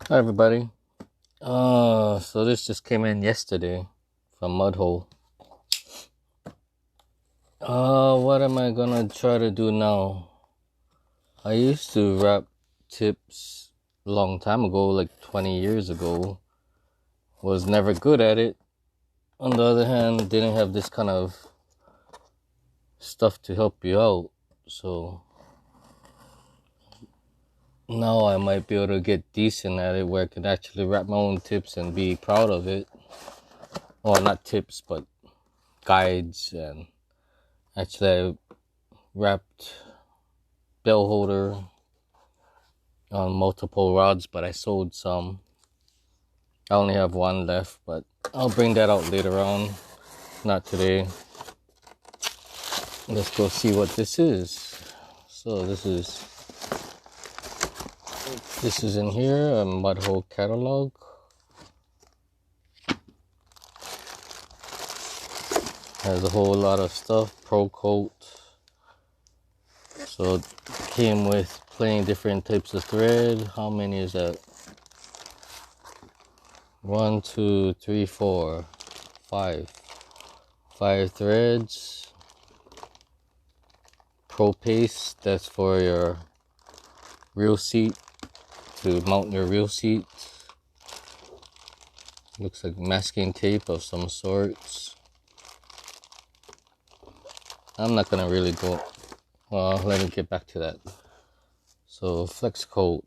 Hi everybody. So this just came in yesterday from Mudhole. What am I gonna try to do now? I used to wrap tips a long time ago, like 20 years ago. Was never good at it. On the other hand, didn't have this kind of stuff to help you out. So now I might be able to get decent at it where I can actually wrap my own tips and be proud of it. Well, not tips, but guides. And actually I wrapped bell holder on multiple rods, but I sold some. I only have one left, but I'll bring that out later on. Not today. Let's go see what this is. So this is in here, a Mudhole catalog. Has a whole lot of stuff, Pro Coat. So it came with plenty different types of thread. How many is that? 1, 2, 3, 4, 5. 5 threads. Pro Paste, that's for your reel seat, to mount your reel seat. Looks like masking tape of some sorts. I'm not gonna really go, well, let me get back to that. So Flex Coat.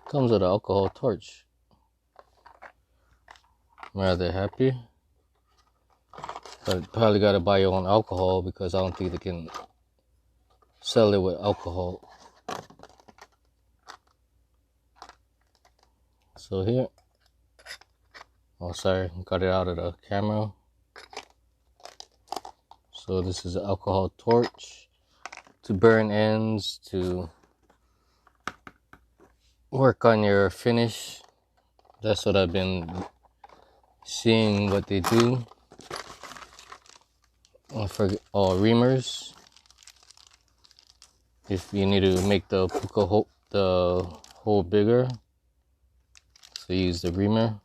Comes with an alcohol torch. I'm rather happy. But probably gotta buy your own alcohol because I don't think they can sell it with alcohol. So here, oh sorry, got it out of the camera. So this is an alcohol torch to burn ends, to work on your finish. That's what I've been seeing what they do. Reamers. If you need to make the puka hole bigger, so use the reamer.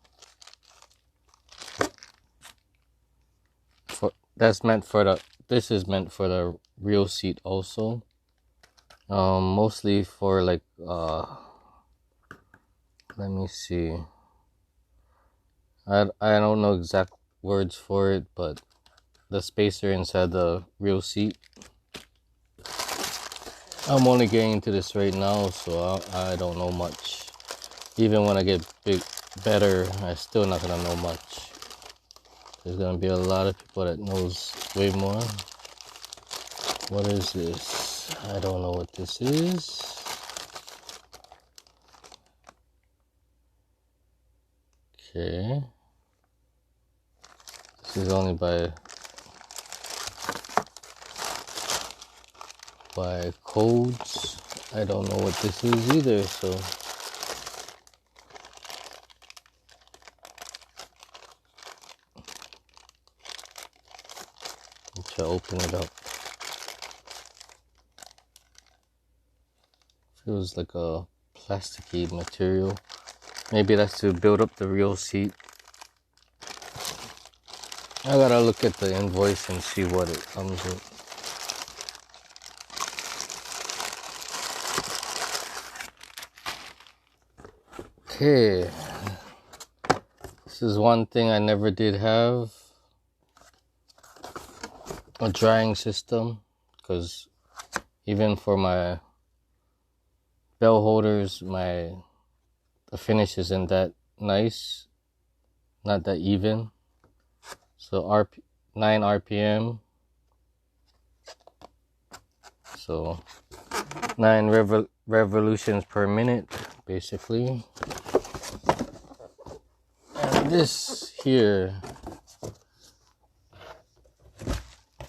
This is meant for the reel seat also. Mostly for like let me see. I don't know exact words for it, but the spacer inside the reel seat. I'm only getting into this right now, so I don't know much. Even when I get better, I'm still not gonna know much. There's gonna be a lot of people that knows way more. What is this? I don't know what this is. Okay. This is only by codes. I don't know what this is either, so I'll try to open it up. Feels like a plasticky material. Maybe that's to build up the reel seat. I gotta look at the invoice and see what it comes with. Okay, this is one thing I never did have, a drying system, because even for my bell holders, the finish isn't that nice, not that even. So 9 RPM, so 9 revolutions per minute, basically. And this here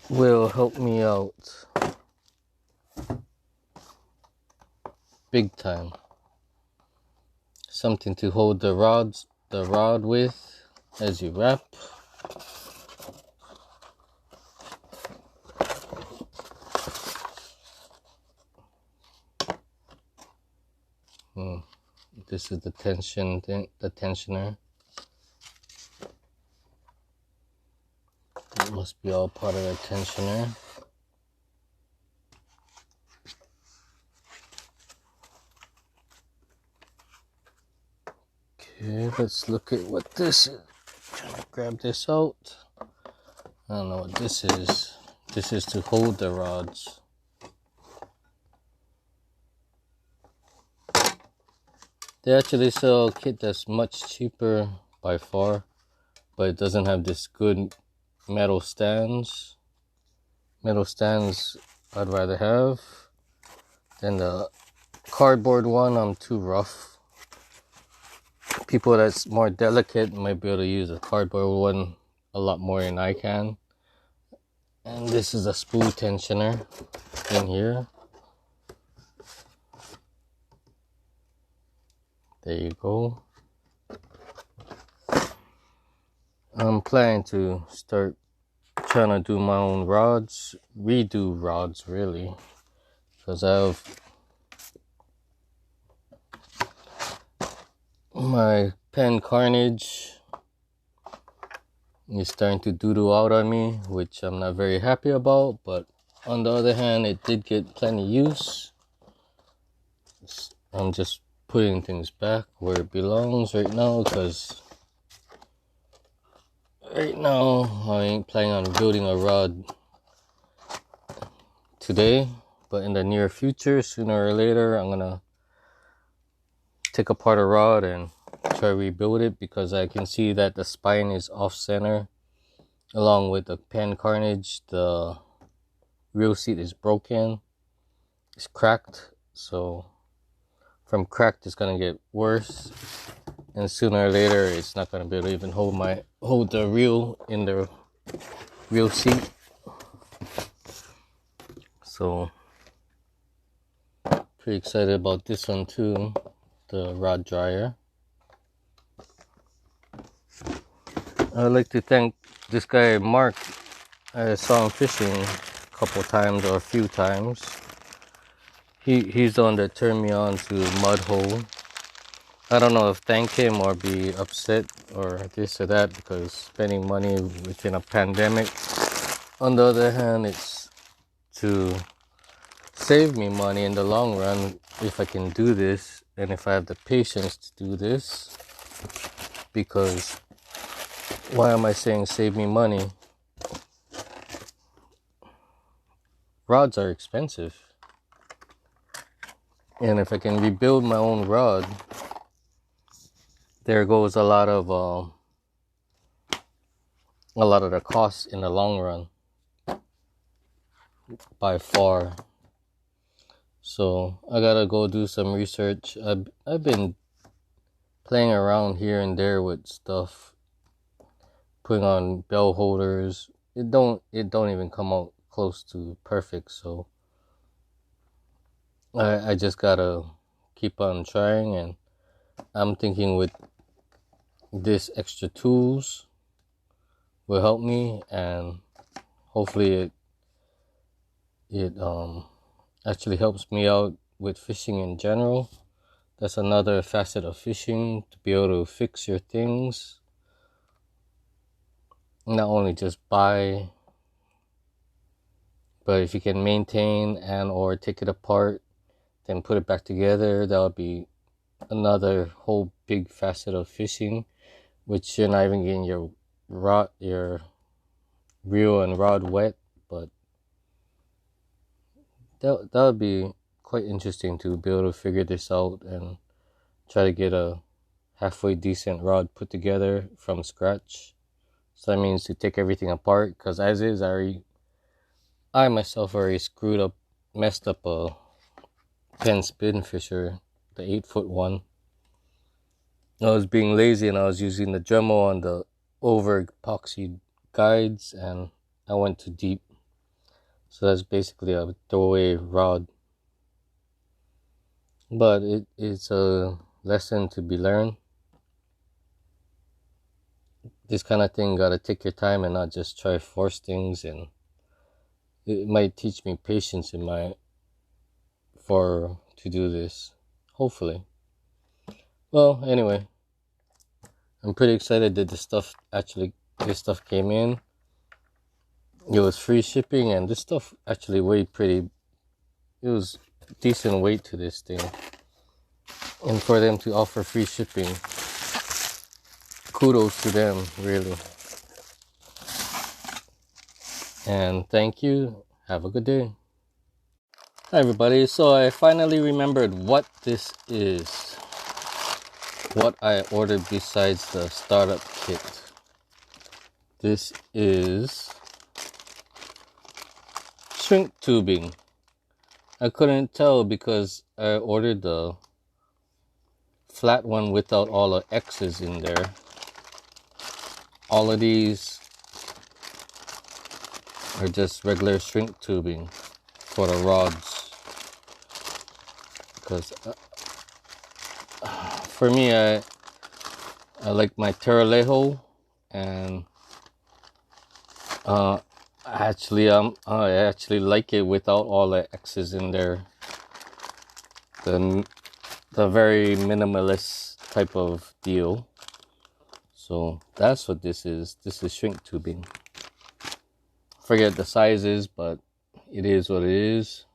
will help me out big time. Something to hold the rod with as you wrap. this is the tensioner. It must be all part of the tensioner. Okay, let's look at what this is. Trying to grab this out. I don't know what this is. This is to hold the rods. They actually sell a kit that's much cheaper by far, but it doesn't have this good metal stands. Metal stands I'd rather have than the cardboard one. I'm too rough. People that's more delicate might be able to use a cardboard one a lot more than I can. And this is a spool tensioner in here. There you go. I'm planning to start trying to do my own rods, redo rods really, because I have my Penn Carnage is starting to doodle out on me, which I'm not very happy about, but on the other hand, it did get plenty use. I'm just putting things back where it belongs right now, because right now I ain't planning on building a rod today, but in the near future, sooner or later, I'm gonna take apart a rod and try to rebuild it, because I can see that the spine is off center. Along with the Penn Carnage, the reel seat is broken. It's cracked, so from cracked it's gonna get worse, and sooner or later it's not gonna be able to even hold the reel in the reel seat. So pretty excited about this one too, the rod dryer. I'd like to thank this guy Mark. I saw him fishing a couple times or a few times. He's the one that turned me on to mud hole. I don't know if thank him or be upset or this or that, because spending money within a pandemic. On the other hand, it's to save me money in the long run if I can do this, and if I have the patience to do this. Because why am I saying save me money? Rods are expensive, and if I can rebuild my own rod, there goes a lot of the costs in the long run, by far. So I gotta go do some research. I've been playing around here and there with stuff, putting on bell holders. It don't even come out close to perfect. So I just gotta keep on trying, and I'm thinking with this extra tools will help me, and hopefully it actually helps me out with fishing in general. That's another facet of fishing, to be able to fix your things, not only just buy, but if you can maintain and or take it apart, then put it back together. That would be another whole big facet of fishing, which you're not even getting your reel and rod wet, but that would be quite interesting to be able to figure this out and try to get a halfway decent rod put together from scratch. So that means to take everything apart, because as is, I myself already messed up a Penn Spinfisher, the 8-foot one. I was being lazy and I was using the Dremel on the over epoxy guides, and I went too deep. So that's basically a throwaway rod. But it's a lesson to be learned. This kind of thing gotta take your time and not just try to force things, and it might teach me patience to do this, hopefully. Well, anyway, I'm pretty excited that this stuff came in. It was free shipping, and this stuff actually weighed pretty. It was decent weight to this thing, and for them to offer free shipping, kudos to them, really. And thank you. Have a good day. Hi everybody. So I finally remembered what this is. What I ordered besides the startup kit. This is shrink tubing. I couldn't tell because I ordered the flat one without all the X's in there. All of these are just regular shrink tubing for the rods. Because for me, I like my Tiralejo, and I actually like it without all the X's in there. The very minimalist type of deal. So that's what this is. This is shrink tubing. Forget the sizes, but it is what it is.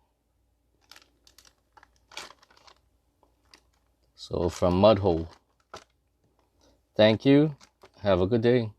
So from Mudhole. Thank you. Have a good day.